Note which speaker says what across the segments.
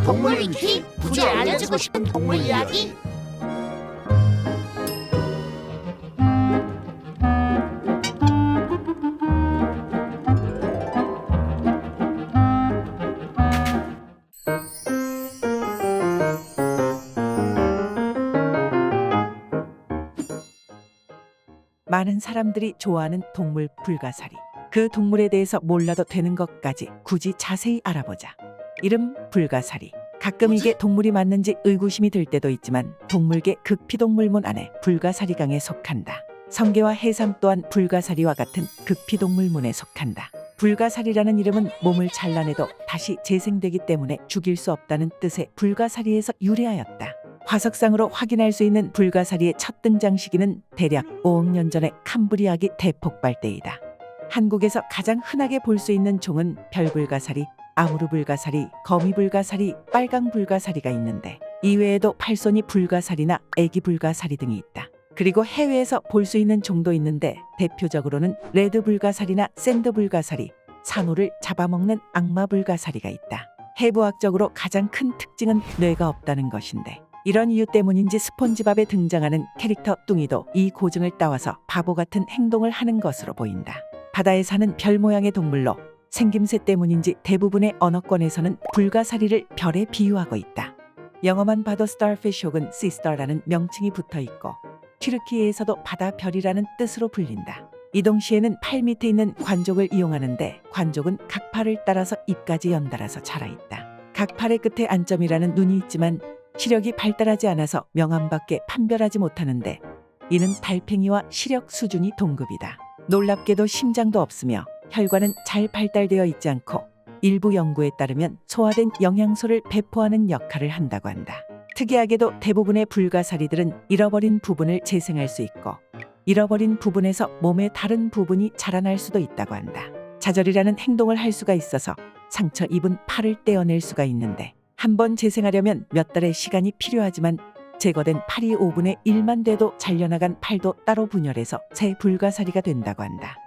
Speaker 1: 동물 위키 굳이 알려주고 싶은 동물 이야기.
Speaker 2: 많은 사람들이 좋아하는 동물 불가사리. 그 동물에 대해서 몰라도 되는 것까지 굳이 자세히 알아보자. 이름 불가사리. 가끔 이게 동물이 맞는지 의구심이 들 때도 있지만 동물계 극피동물문 안에 불가사리강에 속한다. 성게와 해삼 또한 불가사리와 같은 극피동물문에 속한다. 불가사리라는 이름은 몸을 잘라내도 다시 재생되기 때문에 죽일 수 없다는 뜻의 불가사리에서 유래하였다. 화석상으로 확인할 수 있는 불가사리의 첫 등장 시기는 대략 5억 년 전의 캄브리아기 대폭발 때이다. 한국에서 가장 흔하게 볼 수 있는 종은 별불가사리, 아무르불가사리, 거미불가사리, 빨강불가사리가 있는데 이외에도 팔손이 불가사리나 애기불가사리 등이 있다. 그리고 해외에서 볼 수 있는 종도 있는데 대표적으로는 레드불가사리나 샌드불가사리, 산호를 잡아먹는 악마불가사리가 있다. 해부학적으로 가장 큰 특징은 뇌가 없다는 것인데 이런 이유 때문인지 스폰지밥에 등장하는 캐릭터 뚱이도 이 고증을 따와서 바보 같은 행동을 하는 것으로 보인다. 바다에 사는 별 모양의 동물로 생김새 때문인지 대부분의 언어권에서는 불가사리를 별에 비유하고 있다. 영어만 봐도 starfish 혹은 seastar라는 명칭이 붙어 있고 튀르키예에서도 바다별이라는 뜻으로 불린다. 이동시에는 팔 밑에 있는 관족을 이용하는데 관족은 각 팔을 따라서 입까지 연달아서 자라있다. 각 팔의 끝에 안점이라는 눈이 있지만 시력이 발달하지 않아서 명암밖에 판별하지 못하는데 이는 달팽이와 시력 수준이 동급이다. 놀랍게도 심장도 없으며 혈관은 잘 발달되어 있지 않고 일부 연구에 따르면 소화된 영양소를 배포하는 역할을 한다고 한다. 특이하게도 대부분의 불가사리들은 잃어버린 부분을 재생할 수 있고 잃어버린 부분에서 몸의 다른 부분이 자라날 수도 있다고 한다. 자절이라는 행동을 할 수가 있어서 상처 입은 팔을 떼어낼 수가 있는데 한번 재생하려면 몇 달의 시간이 필요하지만 제거된 팔이 5분의 1만 돼도 잘려나간 팔도 따로 분열해서 새 불가사리가 된다고 한다.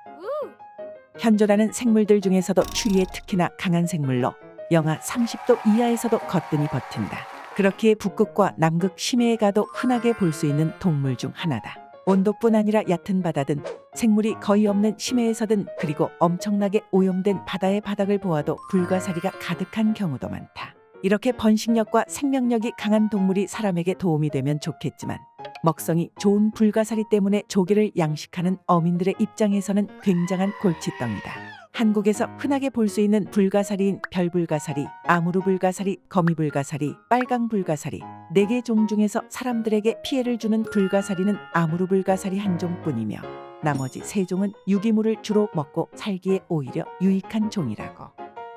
Speaker 2: 현존하는 생물들 중에서도 추위에 특히나 강한 생물로 영하 30도 이하에서도 거뜬히 버틴다. 그렇기에 북극과 남극 심해에 가도 흔하게 볼 수 있는 동물 중 하나다. 온도뿐 아니라 얕은 바다든 생물이 거의 없는 심해에서든 그리고 엄청나게 오염된 바다의 바닥을 보아도 불가사리가 가득한 경우도 많다. 이렇게 번식력과 생명력이 강한 동물이 사람에게 도움이 되면 좋겠지만 먹성이 좋은 불가사리 때문에 조개를 양식하는 어민들의 입장에서는 굉장한 골칫덩이다. 한국에서 흔하게 볼 수 있는 불가사리인 별불가사리, 아무르불가사리, 거미불가사리, 빨강불가사리 4개 종 중에서 사람들에게 피해를 주는 불가사리는 아무르불가사리 한 종뿐이며 나머지 3종은 유기물을 주로 먹고 살기에 오히려 유익한 종이라고.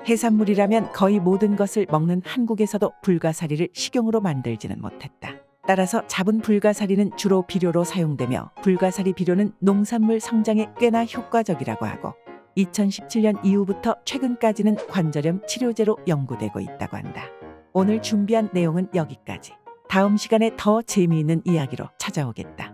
Speaker 2: 해산물이라면 거의 모든 것을 먹는 한국에서도 불가사리를 식용으로 만들지는 못했다. 따라서 잡은 불가사리는 주로 비료로 사용되며 불가사리 비료는 농산물 성장에 꽤나 효과적이라고 하고 2017년 이후부터 최근까지는 관절염 치료제로 연구되고 있다고 한다. 오늘 준비한 내용은 여기까지. 다음 시간에 더 재미있는 이야기로 찾아오겠다.